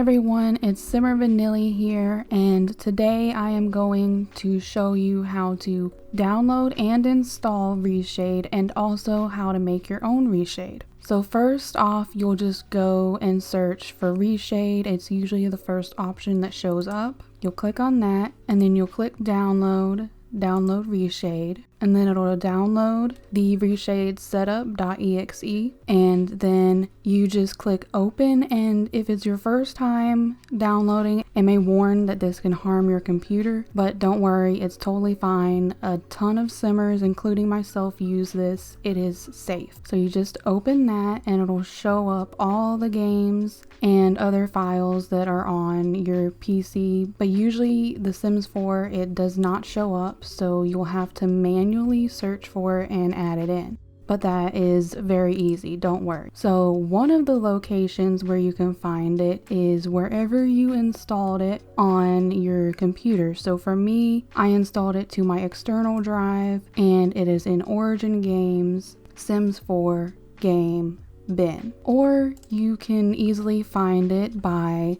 everyone, it's SimmerVanilly here, and today I am going to show you how to download and install Reshade and also how to make your own Reshade. So first off, you'll just go and search for Reshade. It's usually the first option that shows up. You'll click on that and then you'll click download Reshade, and then it'll download the Reshade setup.exe, and then you just click open. And if it's your first time downloading, it may warn that this can harm your computer, but don't worry, it's totally fine. A ton of simmers, including myself, use this. It is safe. So you just open that and it'll show up all the games and other files that are on your PC, but usually the Sims 4 it does not show up, so you'll have to manually search for it and add it in. But that is very easy, don't worry. So one of the locations where you can find it is wherever you installed it on your computer. So for me, I installed it to my external drive and it is in Origin Games, Sims 4 game bin. Or you can easily find it by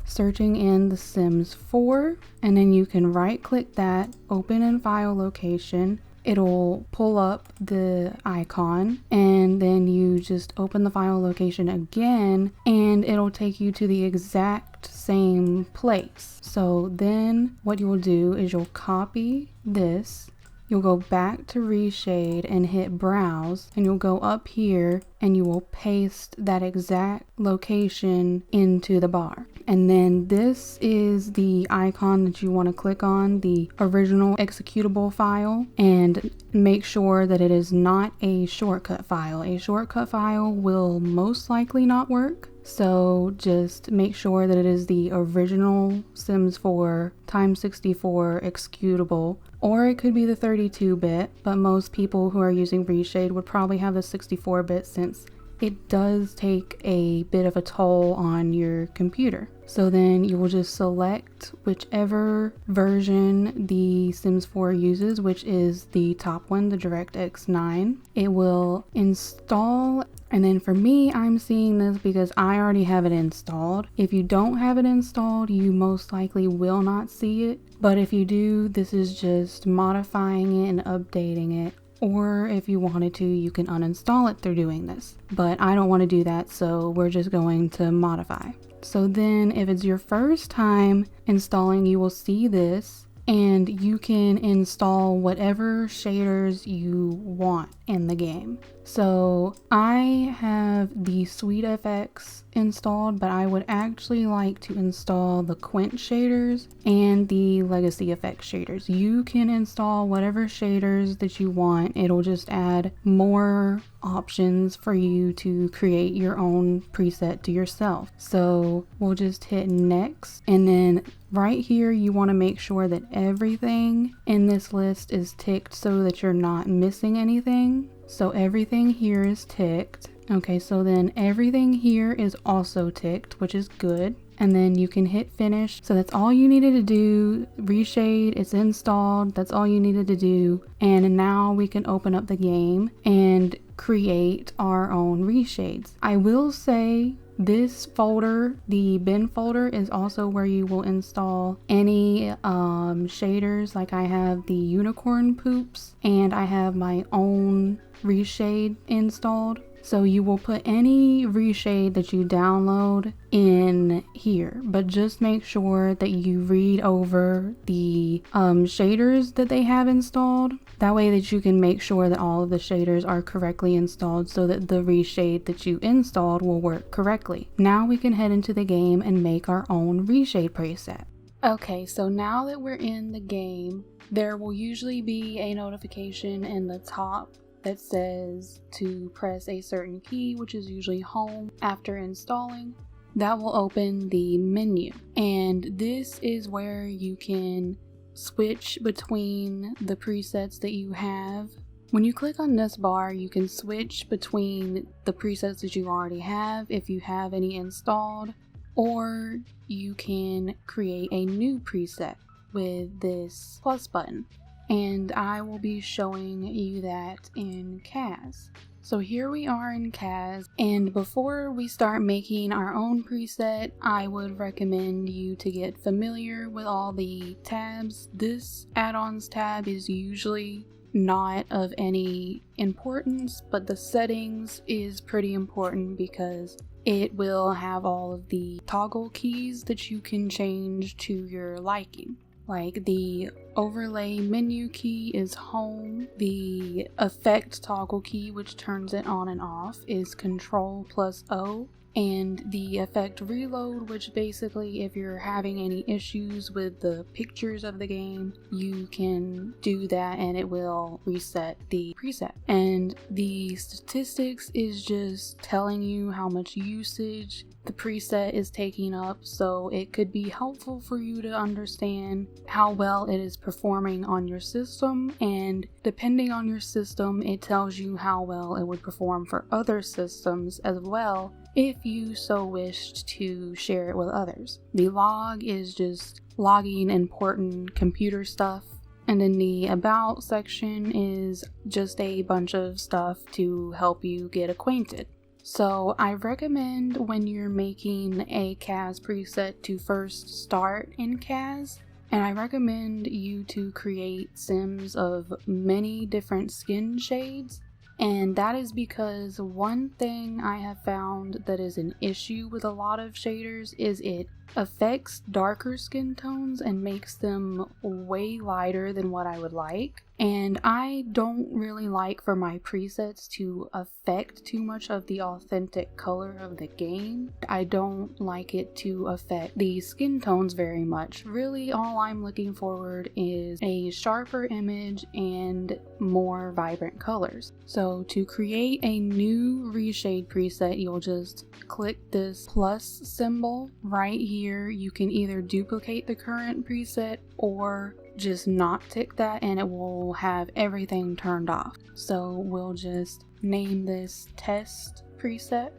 searching in the Sims 4, and then you can right click that, open in file location. It'll pull up the icon and then you just open the file location again and it'll take you to the exact same place. So then what you'll do is you'll copy this, you'll go back to Reshade and hit browse, and you'll go up here and you will paste that exact location into the bar. And then this is the icon that you want to click on, the original executable file, and make sure that it is not a shortcut file. A shortcut file will most likely not work. So just make sure that it is the original Sims 4 x64 executable, or it could be the 32-bit, but most people who are using Reshade would probably have the 64-bit since it does take a bit of a toll on your computer. So then you will just select whichever version the Sims 4 uses, which is the top one, the DirectX 9. It will install, and then for me, I'm seeing this because I already have it installed. If you don't have it installed, you most likely will not see it. But if you do, this is just modifying it and updating it. Or if you wanted to, you can uninstall it through doing this. But I don't want to do that, so we're just going to modify. So then if it's your first time installing, you will see this and you can install whatever shaders you want in the game. So I have the SweetFX installed, but I would actually like to install the Quint shaders and the Legacy Effects shaders. You can install whatever shaders that you want. It'll just add more options for you to create your own preset to yourself. So we'll just hit next, and then right here you want to make sure that everything in this list is ticked so that you're not missing anything. So everything here is ticked. Okay, so then everything here is also ticked, which is good. And then you can hit finish. So that's all you needed to do. Reshade, it's installed. That's all you needed to do. And now we can open up the game and create our own reshades. I will say this folder, the bin folder, is also where you will install any shaders. Like I have the unicorn poops and I have my own reshade installed. So you will put any reshade that you download in here, but just make sure that you read over the shaders that they have installed. That way that you can make sure that all of the shaders are correctly installed so that the reshade that you installed will work correctly. Now we can head into the game and make our own reshade preset. Okay, so now that we're in the game, there will usually be a notification in the top that says to press a certain key, which is usually home, after installing. That will open the menu, and this is where you can switch between the presets that you have. When you click on this bar, you can switch between the presets that you already have if you have any installed, or you can create a new preset with this plus button. And I will be showing you that in CAS. So here we are in CAS, and before we start making our own preset, I would recommend you to get familiar with all the tabs. This add-ons tab is usually not of any importance, but the settings is pretty important because it will have all of the toggle keys that you can change to your liking. Like the overlay menu key is home, the effect toggle key, which turns it on and off, is Control+O, and the effect reload, which basically if you're having any issues with the pictures of the game, you can do that and it will reset the preset. And the statistics is just telling you how much usage the preset is taking up, so it could be helpful for you to understand how well it is performing on your system, and depending on your system it tells you how well it would perform for other systems as well if you so wished to share it with others. The log is just logging important computer stuff, and in the about section is just a bunch of stuff to help you get acquainted. So I recommend when you're making a CAS preset to first start in CAS, and I recommend you to create sims of many different skin shades. And that is because one thing I have found that is an issue with a lot of shaders is it affects darker skin tones and makes them way lighter than what I would like. And I don't really like for my presets to affect too much of the authentic color of the game. I don't like it to affect the skin tones very much. Really, all I'm looking forward is a sharper image and more vibrant colors. So to create a new reshade preset, you'll just click this plus symbol right here. You can either duplicate the current preset or just not tick that and it will have everything turned off. So we'll just name this test preset.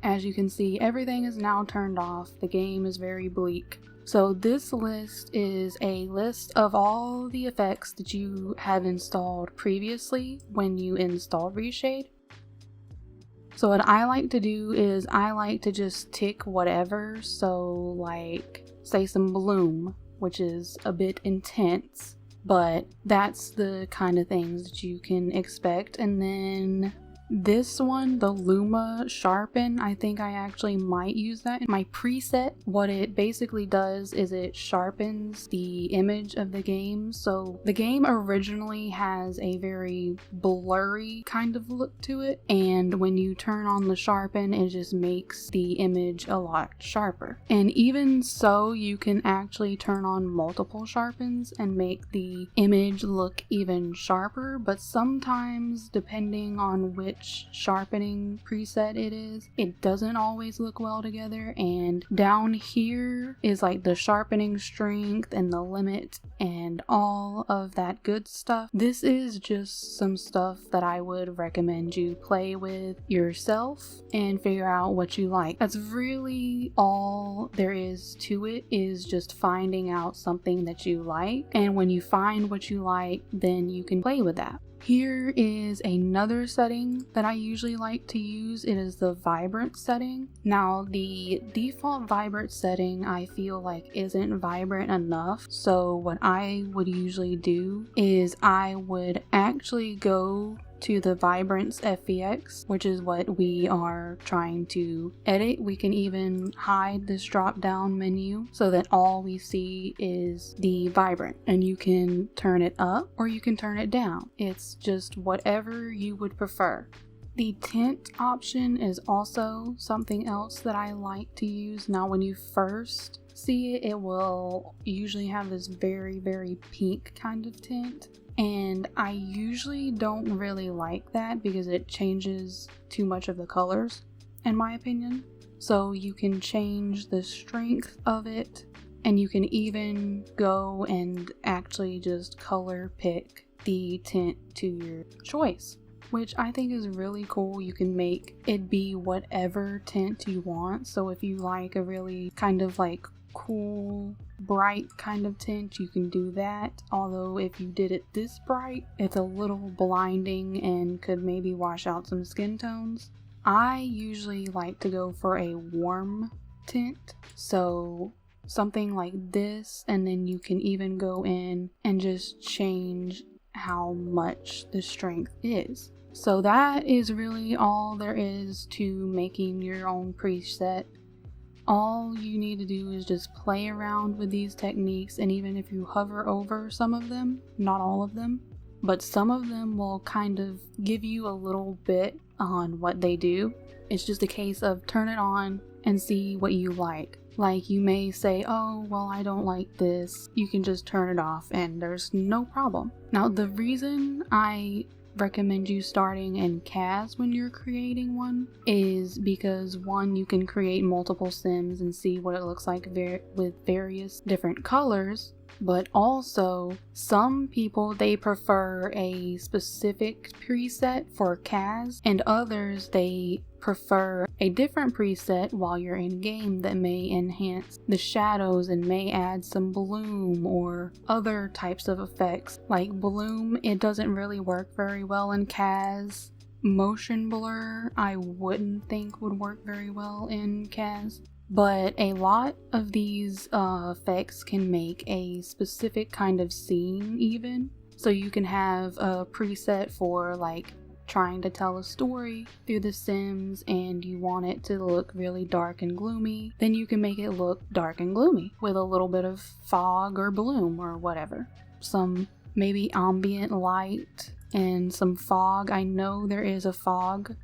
As you can see, everything is now turned off. The game is very bleak. So this list is a list of all the effects that you have installed previously when you install Reshade. So what I like to do is I like to just tick whatever. So like say some bloom, which is a bit intense, but that's the kind of things that you can expect. And then this one, the Luma Sharpen, I think I actually might use that in my preset. What it basically does is it sharpens the image of the game. So the game originally has a very blurry kind of look to it, and when you turn on the sharpen, it just makes the image a lot sharper. And even so, you can actually turn on multiple sharpens and make the image look even sharper, but sometimes depending on which sharpening preset it is, it doesn't always look well together. And down here is like the sharpening strength and the limit and all of that good stuff. This is just some stuff that I would recommend you play with yourself and figure out what you like. That's really all there is to it, is just finding out something that you like, and when you find what you like, then you can play with that. Here is another setting that I usually like to use. It is the vibrant setting. Now the default vibrant setting I feel like isn't vibrant enough, so what I would usually do is I would actually go to the Vibrance FVX, which is what we are trying to edit. We can even hide this drop down menu so that all we see is the vibrant, and you can turn it up or you can turn it down. It's just whatever you would prefer. The tint option is also something else that I like to use. Now when you first see it, it will usually have this very, very pink kind of tint. And I usually don't really like that because it changes too much of the colors, in my opinion. So you can change the strength of it, and you can even go and actually just color pick the tint to your choice, which I think is really cool. You can make it be whatever tint you want. So if you like a really kind of like cool, bright kind of tint, you can do that. Although if you did it this bright, it's a little blinding and could maybe wash out some skin tones. I usually like to go for a warm tint, so something like this, and then you can even go in and just change how much the strength is. So that is really all there is to making your own preset. All you need to do is just play around with these techniques, and even if you hover over some of them, not all of them, but some of them will kind of give you a little bit on what they do. It's just a case of turn it on and see what you like. Like, you may say, oh, well, I don't like this. You can just turn it off and there's no problem. Now, the reason I recommend you starting in CAS when you're creating one is because, one, you can create multiple Sims and see what it looks like with various different colors, but also some people, they prefer a specific preset for CAS, and others, they prefer a different preset while you're in game that may enhance the shadows and may add some bloom or other types of effects. Like bloom, it doesn't really work very well in CAS. Motion blur, I wouldn't think would work very well in CAS. But a lot of these effects can make a specific kind of scene even. So you can have a preset for like trying to tell a story through The Sims and you want it to look really dark and gloomy, then you can make it look dark and gloomy with a little bit of fog or bloom or whatever. Some maybe ambient light and some fog. I know there is a fog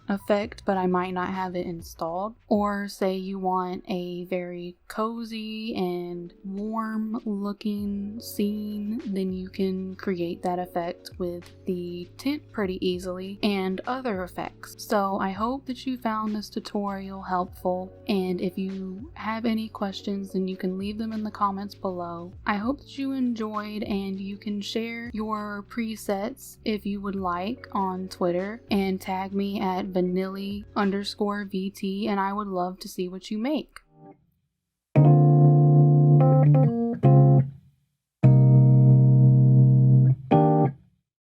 effect, but I might not have it installed. Or say you want a very cozy and warm looking scene, then you can create that effect with the tint pretty easily and other effects. So I hope that you found this tutorial helpful, and if you have any questions, then you can leave them in the comments below. I hope that you enjoyed, and you can share your presets if you would like on Twitter and tag me at vanilly_vt, and I would love to see what you make.